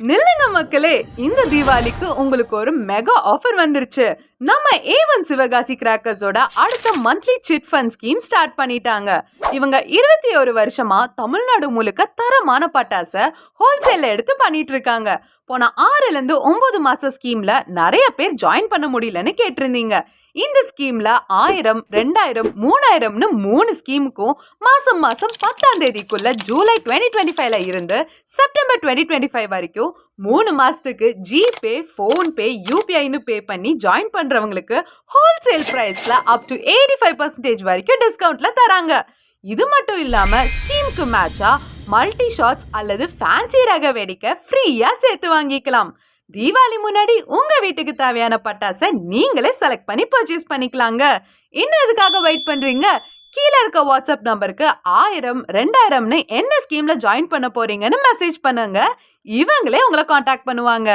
நில்லுங்க மக்களே, இந்த தீபாவளிக்கு உங்களுக்கு ஒரு மெகா ஆஃபர் வந்துருச்சு. நம்ம A1 சிவகாசி கிராக்கர்ஸோட அடுத்த monthly chit fund scheme start பண்ணிட்டாங்க. இவங்க 21 வருஷமா தமிழ்நாடு முழுக்க தரமான பட்டாச ஹோல்சேல்ல எடுத்து பண்ணிட்டு இருக்காங்க. போன 6ல இருந்து 9 மாச ஸ்கீம்ல நிறைய பேர் ஜாயின் பண்ண முடியலன்னு கேட்டிருந்தீங்க. இந்த ஸ்கீம்ல 1000, 2000, 3000னு 3 ஸ்கீமுக்கும் மாசம் மாசம் 10ஆம் தேதிக்குள்ள ஜூலை 2025ல இருந்து செப்டம்பர் 2025 வரைக்கும் 3 மாசத்துக்கு ஜிபே, போன்பே, யூபிஐன்னு பே பண்ணி ஜாயின் பண்றவங்களுக்கு ஹோல்சேல் பிரைஸ்ல அப் டு 85% வரைக்கும் டிஸ்கவுண்ட்ல தராங்க. இது மட்டும் இல்லாம ஸ்கீமுக்கு மேட்சா மல்டி ஷாட்ஸ் அல்லது ஃபேன்சி ரக வெடிக்க ஃப்ரீயா சேர்த்து வாங்கிக்கலாம். தீபாவளி முன்னாடி உங்க வீட்டுக்கு தேவையான பட்டாசை நீங்களே செலக்ட் பண்ணி பர்ச்சேஸ் பண்ணிக்கலாங்க. இன்னும் எதுக்காக வெயிட் பண்றீங்க? கீழே இருக்க வாட்ஸ்அப் நம்பருக்கு 1000, 2000னு என்ன ஸ்கீம்ல ஜாயின் பண்ண போறீங்கன்னு மெசேஜ் பண்ணுங்க. இவங்களே உங்களை காண்டாக்ட் பண்ணுவாங்க.